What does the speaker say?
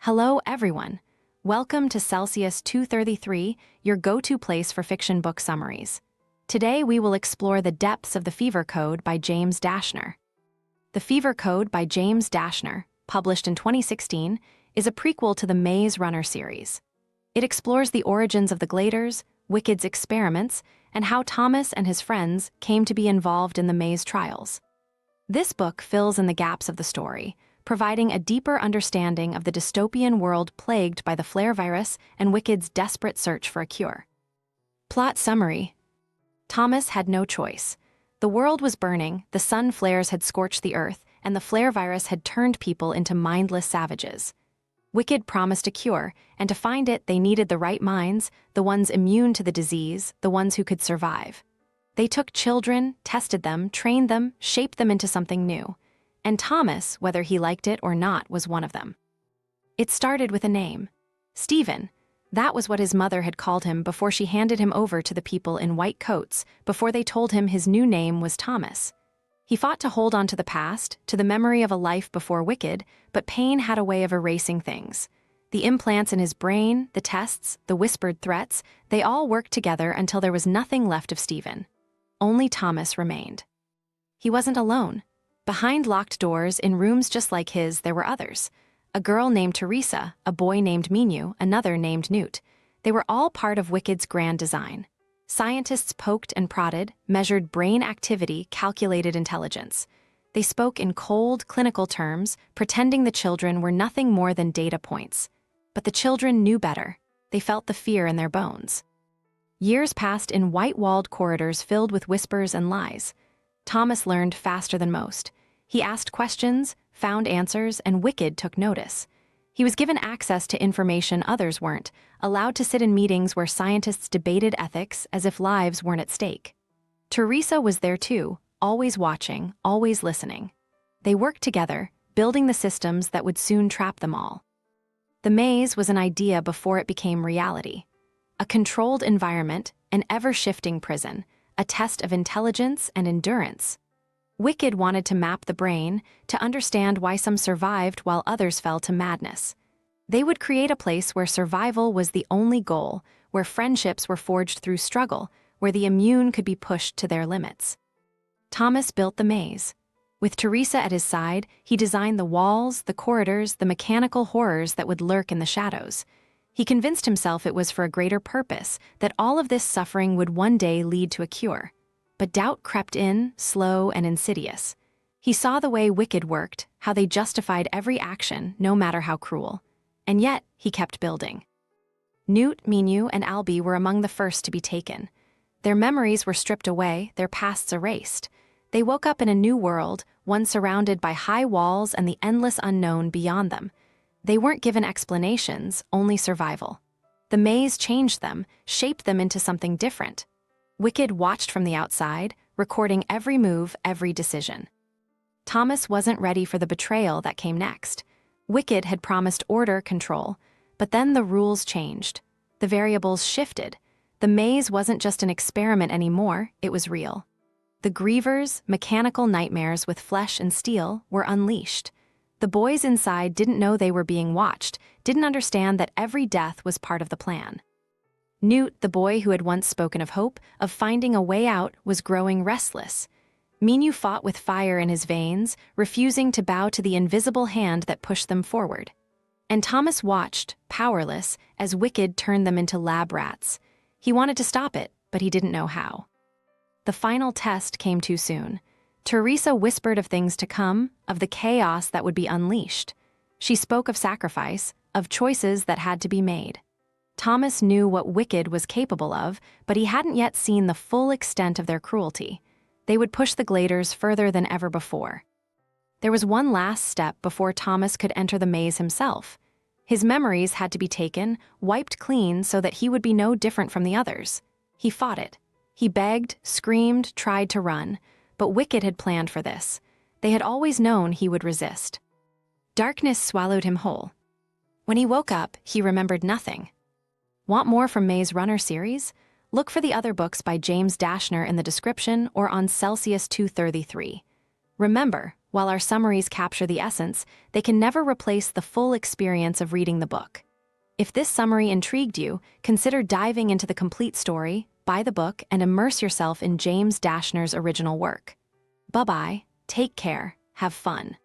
Hello, everyone. Welcome to Celsius 233, your go-to place for fiction book summaries. Today, we will explore the depths of The Fever Code by James Dashner. The Fever Code by James Dashner, published in 2016, is a prequel to the Maze Runner series. It explores the origins of the Gladers, Wicked's experiments, and how Thomas and his friends came to be involved in the maze trials. This book fills in the gaps of the story, providing a deeper understanding of the dystopian world plagued by the flare virus and Wicked's desperate search for a cure. Plot summary. Thomas had no choice. The world was burning, the sun flares had scorched the earth, and the flare virus had turned people into mindless savages. Wicked promised a cure, and to find it they needed the right minds, the ones immune to the disease, the ones who could survive. They took children, tested them, trained them, shaped them into something new. And Thomas, whether he liked it or not, was one of them. It started with a name. Stephen. That was what his mother had called him before she handed him over to the people in white coats, before they told him his new name was Thomas. He fought to hold on to the past, to the memory of a life before Wicked, but pain had a way of erasing things. The implants in his brain, the tests, the whispered threats, they all worked together until there was nothing left of Stephen. Only Thomas remained. He wasn't alone. Behind locked doors, in rooms just like his, there were others. A girl named Teresa, a boy named Minu, another named Newt. They were all part of Wicked's grand design. Scientists poked and prodded, measured brain activity, calculated intelligence. They spoke in cold, clinical terms, pretending the children were nothing more than data points. But the children knew better. They felt the fear in their bones. Years passed in white-walled corridors filled with whispers and lies. Thomas learned faster than most. He asked questions, found answers, and Wicked took notice. He was given access to information others weren't, allowed to sit in meetings where scientists debated ethics as if lives weren't at stake. Teresa was there too, always watching, always listening. They worked together, building the systems that would soon trap them all. The maze was an idea before it became reality. A controlled environment, an ever-shifting prison, a test of intelligence and endurance. Wicked wanted to map the brain, to understand why some survived while others fell to madness. They would create a place where survival was the only goal, where friendships were forged through struggle, where the immune could be pushed to their limits. Thomas built the maze. With Teresa at his side, he designed the walls, the corridors, the mechanical horrors that would lurk in the shadows. He convinced himself it was for a greater purpose, that all of this suffering would one day lead to a cure. But doubt crept in, slow and insidious. He saw the way Wicked worked, how they justified every action, no matter how cruel. And yet, he kept building. Newt, Minu, and Albie were among the first to be taken. Their memories were stripped away, their pasts erased. They woke up in a new world, one surrounded by high walls and the endless unknown beyond them. They weren't given explanations, only survival. The maze changed them, shaped them into something different. Wicked watched from the outside, recording every move, every decision. Thomas wasn't ready for the betrayal that came next. Wicked had promised order, control, but then the rules changed. The variables shifted. The maze wasn't just an experiment anymore, it was real. The grievers, mechanical nightmares with flesh and steel, were unleashed. The boys inside didn't know they were being watched, didn't understand that every death was part of the plan. Newt, the boy who had once spoken of hope, of finding a way out, was growing restless. Minu fought with fire in his veins, refusing to bow to the invisible hand that pushed them forward. And Thomas watched, powerless, as Wicked turned them into lab rats. He wanted to stop it, but he didn't know how. The final test came too soon. Teresa whispered of things to come, of the chaos that would be unleashed. She spoke of sacrifice, of choices that had to be made. Thomas knew what Wicked was capable of, but he hadn't yet seen the full extent of their cruelty. They would push the Gladers further than ever before. There was one last step before Thomas could enter the maze himself. His memories had to be taken, wiped clean so that he would be no different from the others. He fought it. He begged, screamed, tried to run, but Wicked had planned for this. They had always known he would resist. Darkness swallowed him whole. When he woke up, he remembered nothing. Want more from Maze Runner series? Look for the other books by James Dashner in the description or on Celsius 233. Remember, While our summaries capture the essence, they can never replace the full experience of reading the book. If this summary intrigued you, consider diving into the complete story, buy the book, and immerse yourself in James Dashner's original work. Bye-bye, take care, have fun.